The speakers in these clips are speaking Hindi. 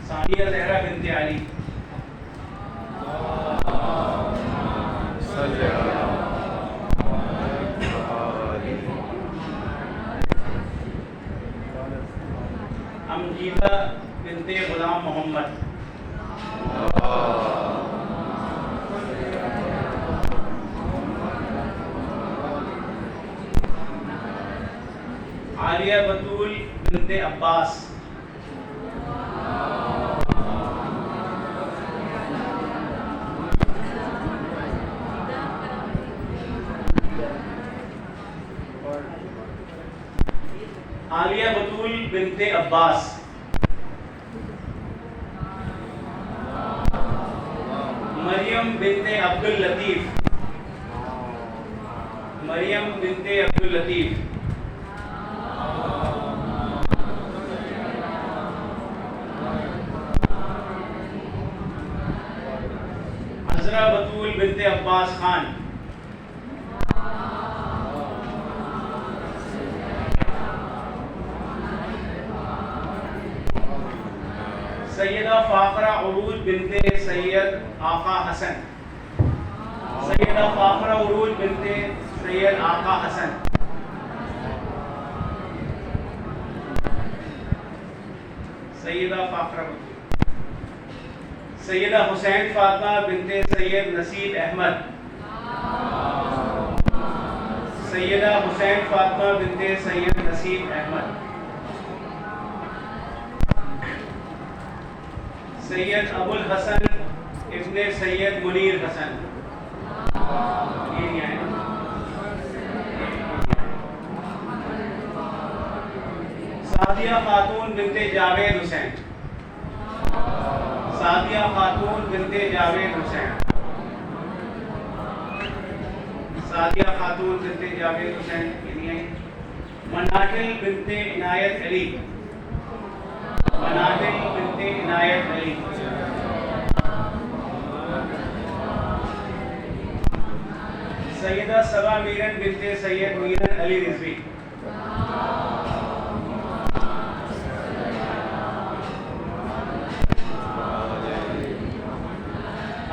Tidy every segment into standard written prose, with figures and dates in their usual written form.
सानिया ज़हरा बिन्ते अली, अमजीदा बिन्ते गुलाम मोहम्मद, आलिया बतूल बिन्ते अब्बास, आलिया बतूल बिन्ते अब्बास, मरियम बिन्ते अब्दुल लतीफ, मरियम बिन्ते अब्दुल लतीफ, अज़रा बतूल बिन्ते अब्बास खान, सैयदा फाखरा उरूज बिन्ते सैयद आका हसन, सैयदा फाखरा उरूज बिन्ते सैयद आका हसन, सैयदा फाखरा, सैयदा हुसैन फातिमा बिन्ते सैयद नसीब अहमद, सैयदा हुसैन फातिमा बिन्ते सैयद नसीब अहमद, सैयद अबुल हसन इब्ने सैयद मुनीर हसन, ये नहीं आए ना। सादिया खातून बिन्ते जावेद हुसैन, सादिया खातून बिन्ते जावेद हुसैन, सादिया खातून बिन्ते जावेद हुसैन, ये नहीं आई। मनाहिल बिन्ते इनायत अली, मनाहिल बिन्ते इनायत अली, सैयदा सबा मीरन बिन्ते सैयद मीरन अली रिजवी,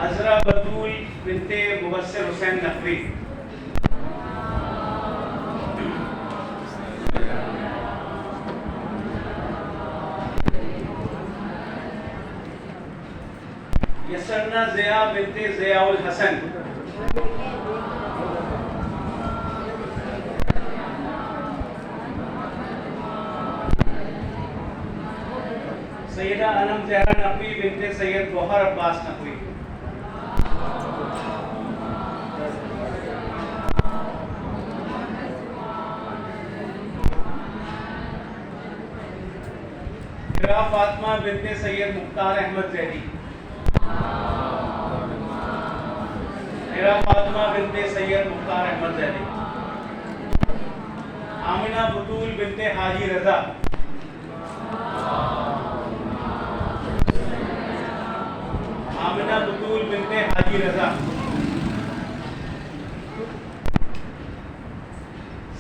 अज़रा बतूल बिन्ते मुबस्सिर हुसैन नकवी, यसरना ज़िया बिन्ते ज़ियाउल हसन, सैयदा अनम ज़हरा नकवी बिन्ते सैयद गौहर अब्बास नकवी, हिरा फातिमा बिन्ते सैयद मुख्तार अहमद ज़ैदी, हिरा फातिमा बिन्ते सैयद मुख्तार अहमद ज़ैदी, आमिना बतूल बिन्ते हाजी रज़ा, आमिना बतूल बिन्ते हाजी रज़ा,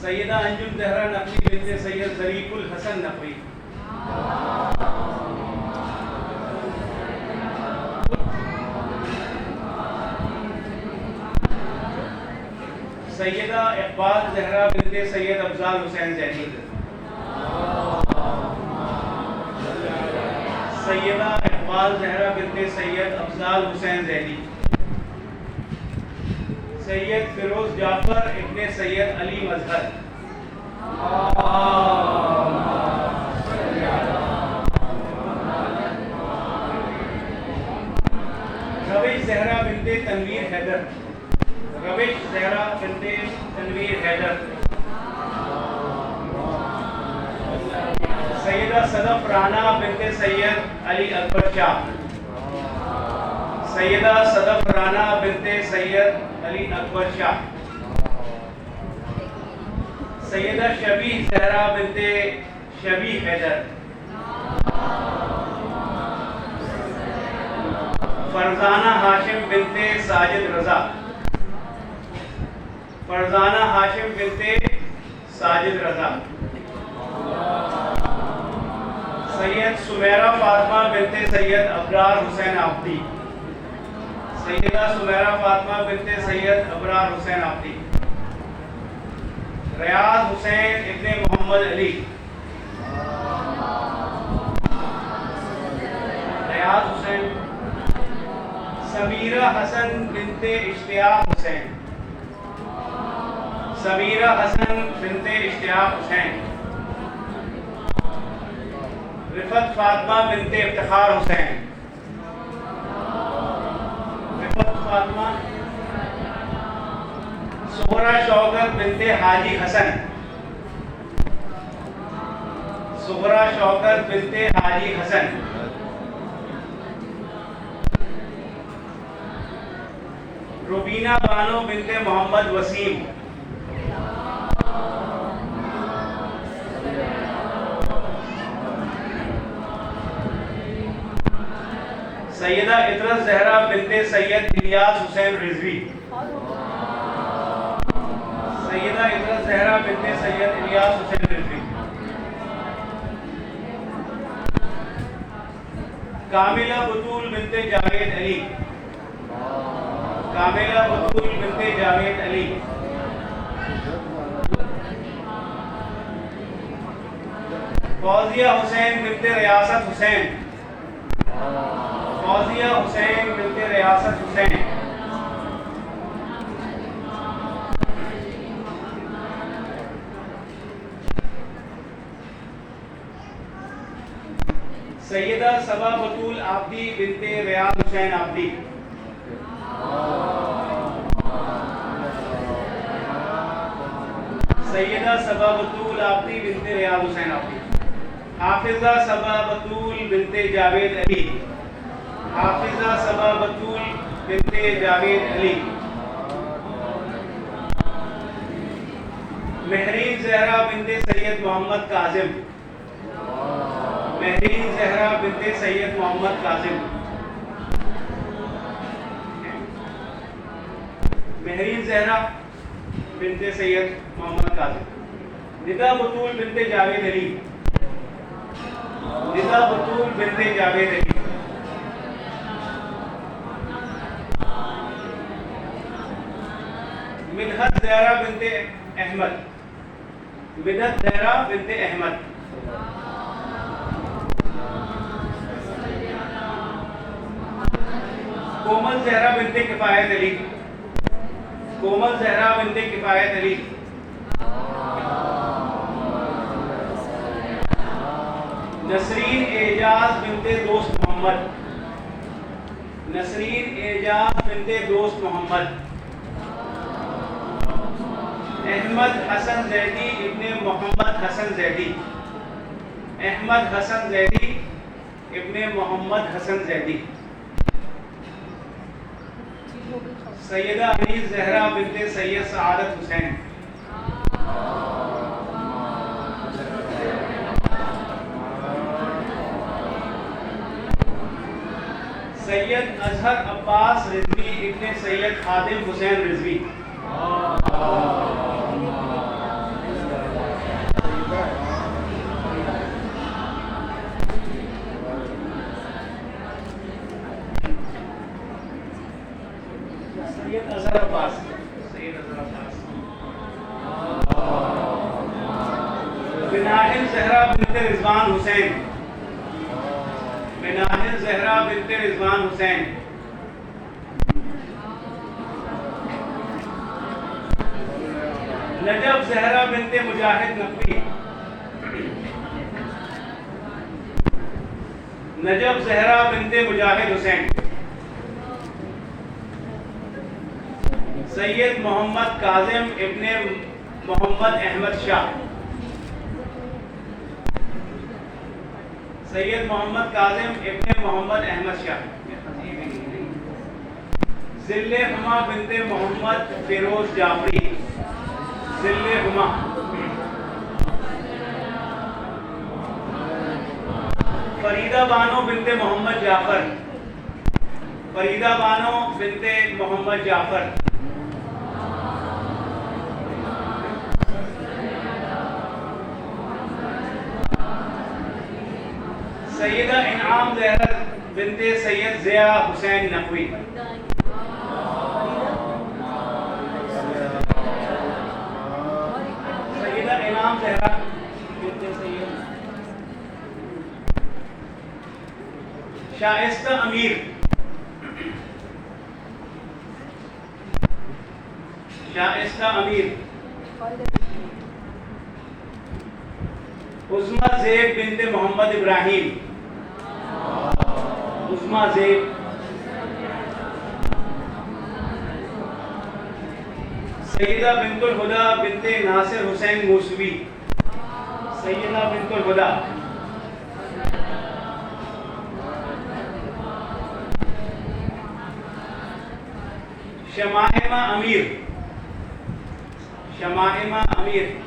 सैयदा अंजुम ज़हरा नकवी बिन्ते सैयद ज़रीफ़ुल हसन नकवी, सैयदा इक़बाल ज़हरा बिन्ते सैयद अफ़ज़ाल हुसैन ज़ैदी, सैयदा इक़बाल ज़हरा बिन्ते सैयद अफ़ज़ाल हुसैन ज़ैदी, सैयद फ़िरोज़ जाफ़र इब्ने सैयद अली मज़हर, रविश ज़हरा बिन्ते तनवीर हैदर, रविश ज़हरा बिन्ते तनवीर हैदर, सैयदा सदफ़ राना बिन्ते सैयद अली अकबर शाह, सैयदा सदफ़ राना बिन्ते सैयद अली अकबर शाह, सैयदा शबीह ज़हरा बिन्ते शबीह हैदर, फरजाना हाशिम बिन्ते साजिद रज़ा, फरजाना हाशिम बिनते साजिद रजा। सैयद सुमेरा फातिमा बिनते सैयद अबरार हुसैन आब्दी। सैयदा सुमेरा फातिमा बिनते सैयद अबरार हुसैन आब्दी। रियाज हुसैन इब्ने मोहम्मद अली। रियाज हुसैन। समीरा हसन बिनते इश्तियाक हुसैन। समीरा हसन बिनते इश्तियाक हुसैन। रिफत फातिमा बिनते इफ्तिखार हुसैन। रिफत फातिमा। सुगरा शौकत बिनते हाजी हसन। सुगरा शौकत बिनते हाजी हसन। रुबीना बानो बिनते मोहम्मद वसीम। सैयदा इतरत जहरा बिनते सैयद इलियास हुसैन रिजवी। सैयदा इतरत जहरा बिनते सैयद इलियास हुसैन रिजवी। कामिला बतूल बिनते जावेद अली। कामिला बतूल बिनते जावेद अली। फौजिया हुसैन बिनते रियासत हुसैन। फौजिया हुसैन बिनते रियासत हुसैन। सैयदा सबा बतूल आब्दी बिनते रियाज हुसैन आब्दी। सैयदा सबा बतूल आब्दी बिनते रियाज हुसैन आब्दी। हाफिजा सबा बतूल बिनते जावेद अली। हाफिजा सबा बतूल बिनते जावेद अली। महरीन जहरा बिनते सैयद मोहम्मद काजिम। महरीन जहरा बिनते सैयद मोहम्मद काजिम। महरीन जहरा बिनते सैयद मोहम्मद काजिम। निदा बतूल बिनते जावेद अली। निदा बतूल बिनते जावेद अली। मिदहत ज़हरा बिनते अहमद। मिदहत ज़हरा बिनते अहमद। कोमल ज़हरा बिनते किफायत अली। कोमल ज़हरा बिनते किफायत अली। नसरीन एजाज बिनते दोस्त मोहम्मद। नसरीन एजाज बिनते दोस्त मोहम्मद। अहमद हसन जैदी इब्ने मोहम्मद हसन जैदी। अहमद हसन जैदी इब्ने मोहम्मद हसन जैदी। सैयदा अनीस ज़हरा बिनते सैयद सआदत हुसैन। सैयद अजहर अब्बास रिजवी इब्ने सैयद खादिम हुसैन रिजवी। सैयद अजहर अब्बास। सैयद अजहर अब्बास। बिनाहिल ज़हरा बिनते रिजवान हुसैन। बिनाहिल ज़हरा बिनते रिजवान हुसैन। नजब ज़हरा बिनते मुजाहिद नकवी। नजब ज़हरा बिनते मुजाहिद हुसैन। सैयद मोहम्मद काजिम इब्ने मोहम्मद अहमद शाह। सैयद मोहम्मद काजिम इब्ने मोहम्मद अहमद शाह। जिल्ले हुमा बिनते मोहम्मद फिरोज जाफरी। जिल्ले हुमा। फरीदा बानो बिनते मोहम्मद जाफर। फरीदा बानो बिनते मोहम्मद जाफर। सैयदा इनाम जहरा बिनते सैयद ज़िया हुसैन नकवी। सैयदा इनाम जहरा बिनते सैयद शाइस्ता अमीर। शाइस्ता अमीर। उस्मा ज़ेब बिनते मोहम्मद इब्राहिम। उस्मा ज़ेब। सैयदा बिनतुल हुदा बिनते नासिर हुसैन मूसवी। सैयदा बिनतुल हुदा। शमाइमा अमीर। शमाइमा अमीर।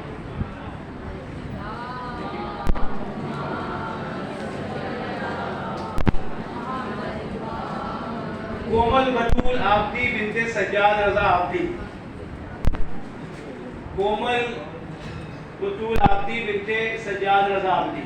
कोमल बतूल आब्दी बिनते सज्जाद रजा आब्दी। कोमल बतूल आब्दी बिनते सज्जाद रजा आब्दी।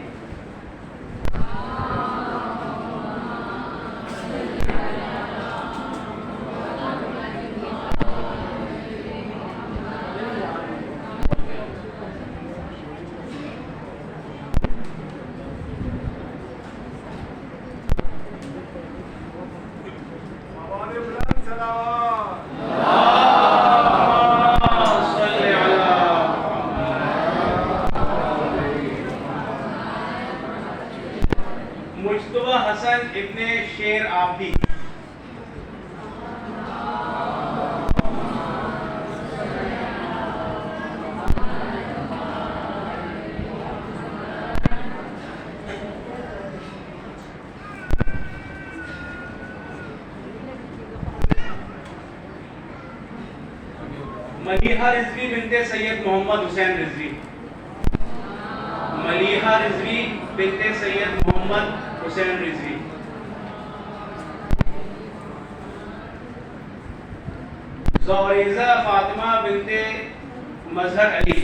मुज्तबा हसन इब्ने शेर आब्दी। मलीहा रिजवी बिनते सैयद मोहम्मद हुसैन रिजवी। मलीहा रिजवी बिनते सैयद मोहम्मद हुसैन रिजवी। ज़ौरेज़ा फातिमा बिनते मजहर अली।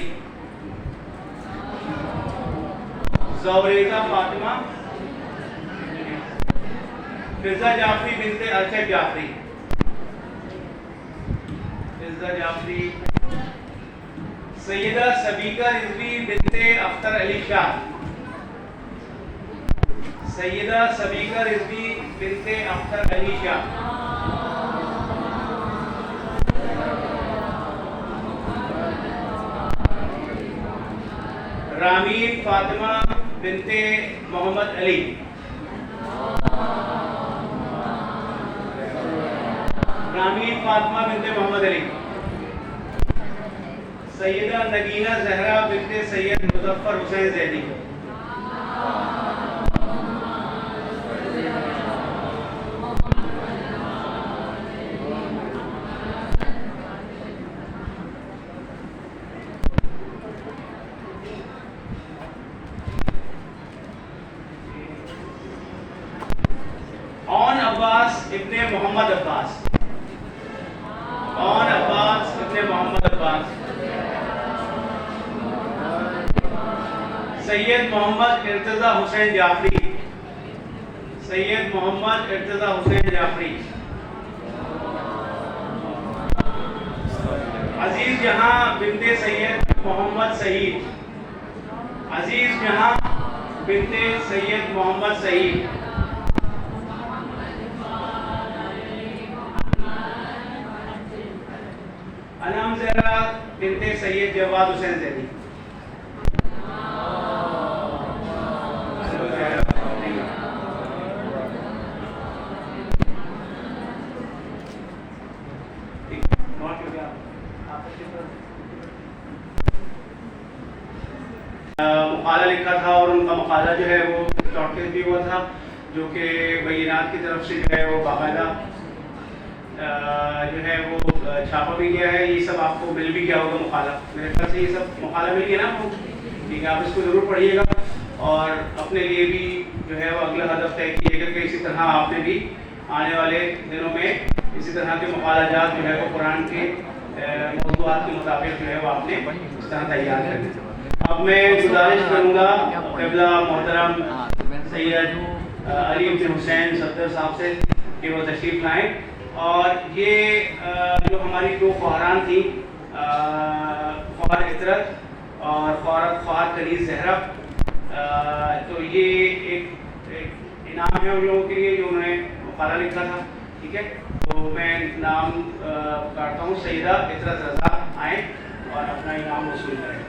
ज़ौरेज़ा फातिमा। फिज़ा जाफरी बिनते अरशद जाफरी। फिज़ा जाफरी। सैयदा सबीका रिजवी बिनते अख्तर अली शाह। सैयदा सबीका रिजवी बिनते अख्तर अली शाह। रामीन फातिमा बिनते मोहम्मद अली। रामीन फातिमा बिनते मोहम्मद अली। सैयदा नगीना जहरा बिनते सैयद मुजफ्फर हुसैन ज़ैदी। औन अब्बास इब्ने मोहम्मद अब्बास। औन अब्बास इब्ने मोहम्मद अब्बास। सैयद मोहम्मद इर्तज़ा हुसैन जाफरी। सैयद मोहम्मद इर्तज़ा हुसैन जाफरी। अजीज जहां बिनते सैयद मोहम्मद सईद। अजीज जहां बिनते सैयद मोहम्मद सईद। अनाम ज़हरा बिनते सैयद जवाद हुसैन ज़ैदी। मकाला लिखा था और उनका मकाला जो है वो शॉर्टकेज भी हुआ था, जो कि बैनात की तरफ से जो है वो बाकायदा जो है वो छापा भी गया है। ये सब आपको मिल भी गया होगा मकाला, मेरे ख्याल से ये सब मकाला मिल गया ना आपको। ठीक है, आप इसको ज़रूर पढ़िएगा और अपने लिए भी जो है वो अगला हदफ तय कीजिएगा कि इसी तरह आपने भी आने वाले दिनों में इसी तरह के मकालाजात जो है वो कुरान के मौज़ूआत के मुताबिक जो है वो आपने इस तरह तैयार करने। अब मैं गुजारिश करूँगा क़िबला मोहतरम सैयद अली इब्न हुसैन सफदर साहब से कि वो तशरीफ़ लाएँ। और ये जो हमारी दो ख्वारान थी, ख्वार इतरत और ख्वार कनीज़ ज़हरा, तो ये एक इनाम है उन लोगों के लिए जो उन्होंने मकाला लिखा था। ठीक है, तो मैं नाम काटता हूँ। सईदा इतरत रज़ा आएँ और अपना इनाम वसूल करें।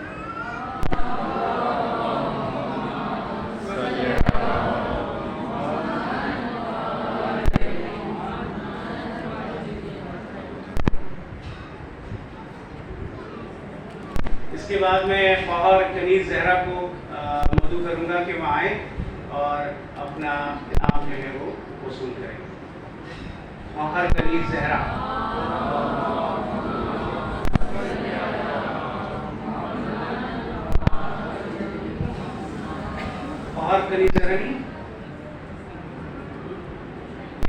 इसके बाद मैं ख्वार कनीज़ ज़हरा को मदू करूँगा कि वहाँ आएँ और अपना इनाम जो है वो वसूल करें। ख्वार कनीज़ ज़हरा। ख्वार कनीज़ ज़हरा नहीं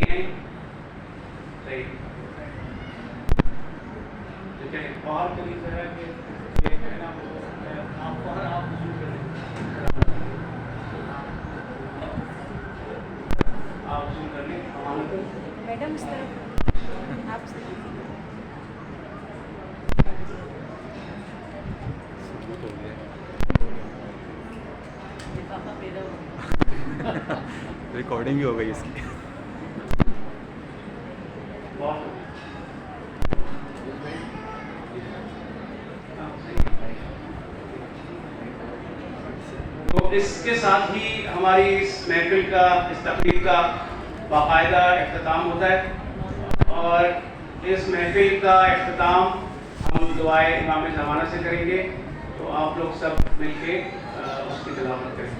है? सही। ठीक है, ख्वार कनीज़ ज़हरा के मैडम इस तरफ आप रिकॉर्डिंग भी हो गई इसकी। तो इसके साथ ही हमारी इस महफिल का, इस तकरीब का बाकायदा इख्तिताम होता है। और इस महफिल का इख्तिताम हम दुआए इमाम ज़माना से करेंगे। तो आप लोग सब मिलके उसकी तिलावत करें।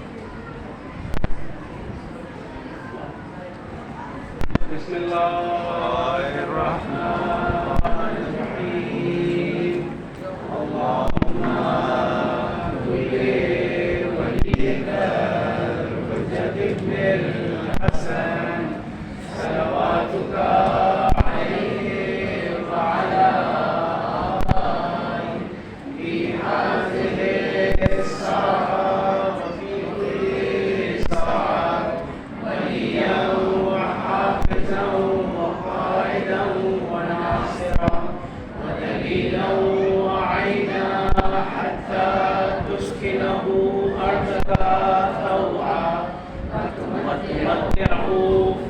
बिस्मिल्लाहिर्रहमानिर्रहीम। अल्लाहुम्मा